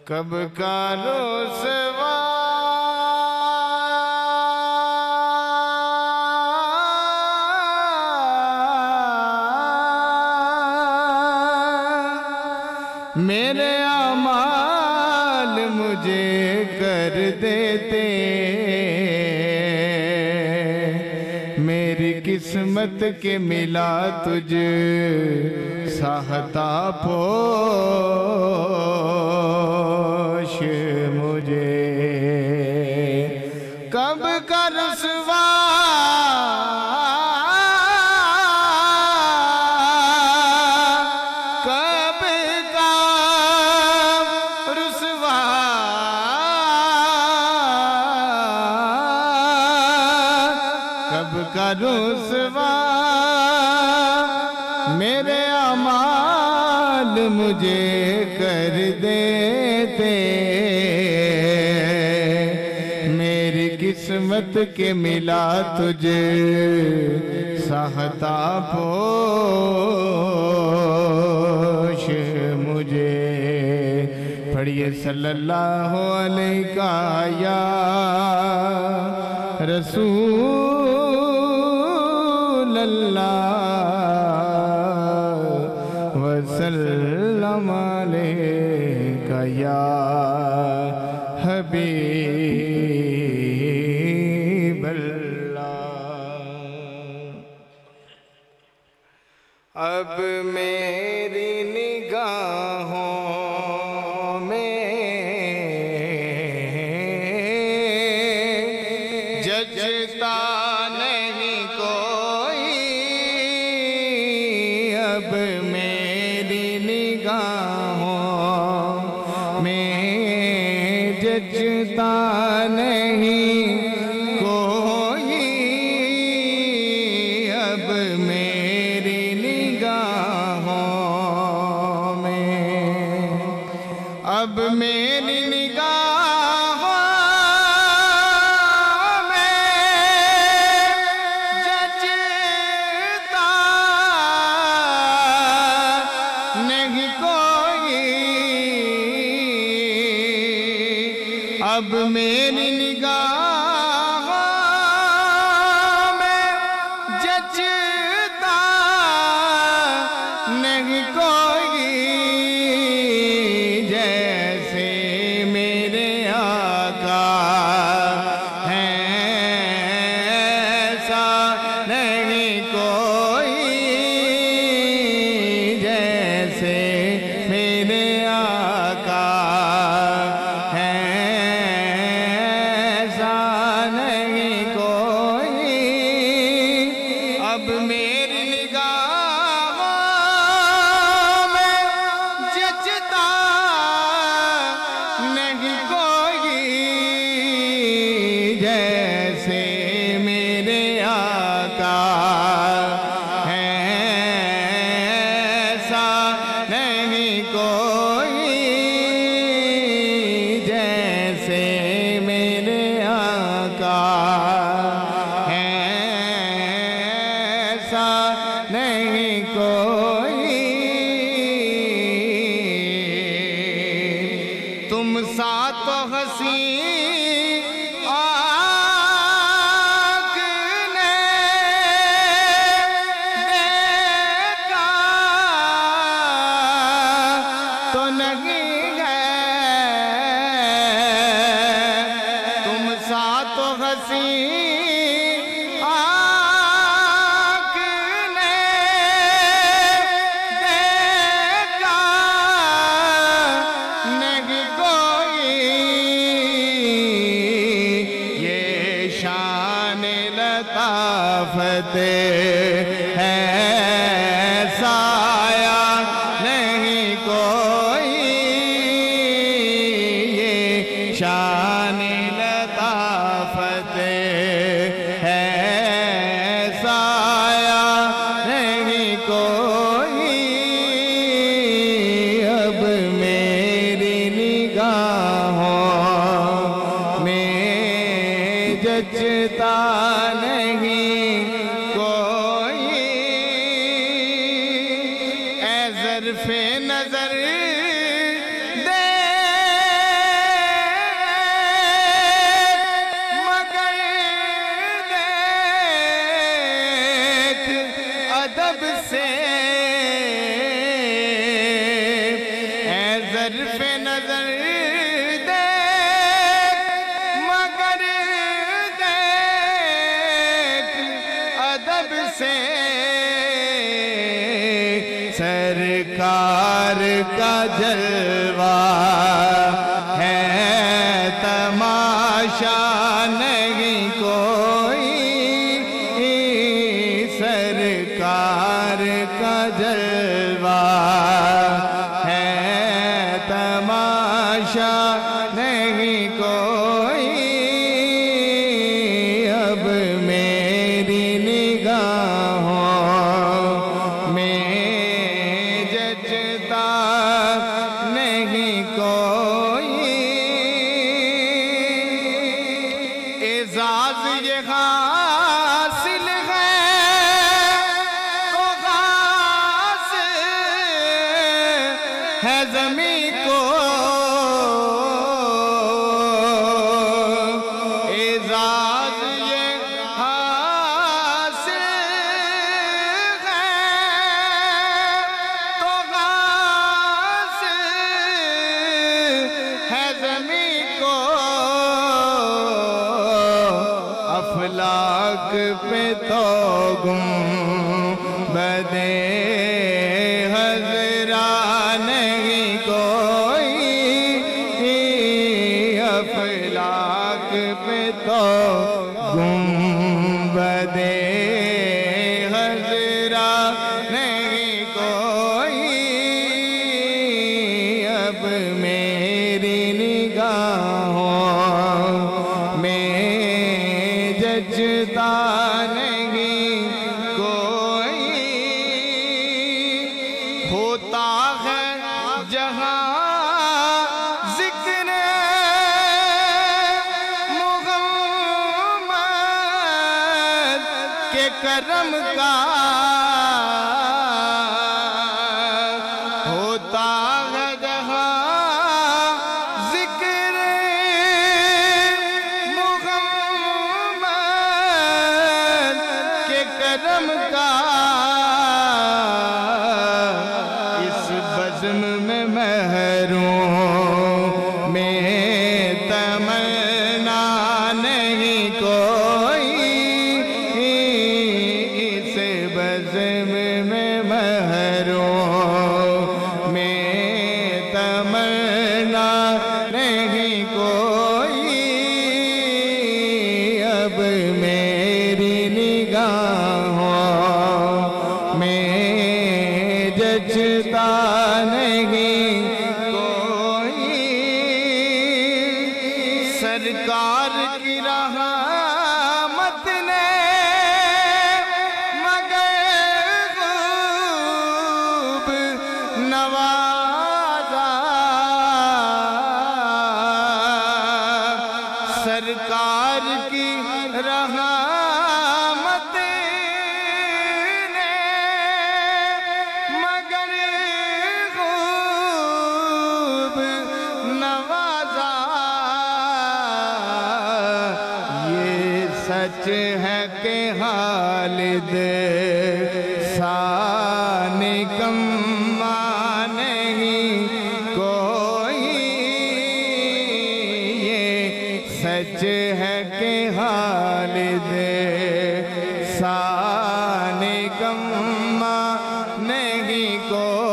कब का रुसवा मेरे अमाल मुझे कर देते, मेरी किस्मत के मिला तुझ साहता पोश मुझे। कब का रुसवा का रुसवा मेरे अमाल मुझे कर देते, मेरी किस्मत के मिला तुझे साहता पोश मुझे। पढ़िए सल्लल्लाहु अलैहि या रसूल अल्लाह वसल्लम अलैका या हबीब अल्लाह। अब मेरी निगाहों में जजता नहीं कोई, अब मेरी निगाहों में जजता नहीं कोई, अब मेरी निगाहों में, अब मेरी निगाहों अब मेरी निगाहों में जचता नहीं कोई, जैसे मेरे आका हैं ऐसा नहीं कोई, जैसे मेरे आका अब मेरी निगाहों में जचता नहीं कोई, जैसे मेरे आका हैं ऐसा नहीं कोई, जैसे मेरे आका नहीं कोई। तुम सा तो हंसी आँख ने देखा तो नहीं है, तुम सा तो हंसी लताफत है साया नहीं कोई, ये शान लताफत है साया नहीं कोई, अब मेरी निगाहों में जचता नहीं कोई, ए ज़र्फ़े नज़र देख तरफ नजर दे मगर देख अदब से सरकार का जलवा है, तमाशा नहीं कोई, सरकार का जलवा है, तमाशा नहीं कोई। अब मेरी निगाहों में जचता नहीं कोई, एजाज ये हासिल है तो खास है ज़मीं को, एजाज ये हासिल है तो खास है ज़मीं को। अफलाक पे तो गुंबदे हज़रा नहीं कोई, अफलाक पे तो गुंबदे हज़रा नहीं कोई। अब मेरी निगाहों में जचता नहीं कोई, होता है जहाँ जिक्र मुहम्मद के करम का, होता है जहाँ जिक्र मुहम्मद के करम का। इस बज़्म में महरूम में तमन्ना नहीं कोई, इस बज़्म में महरूम में तमन्ना नहीं कोई। अब मेरी निगाहों में जचता नहीं कोई, सरकार की रहमत ने मगर खूब नवाजा, सरकार की रहमत ने मगर खूब नवाजा। ये सच है कि खालिद सा निकम्मा नहीं कोई, ये सच है कि खालिद सा निकम्मा नहीं कोई।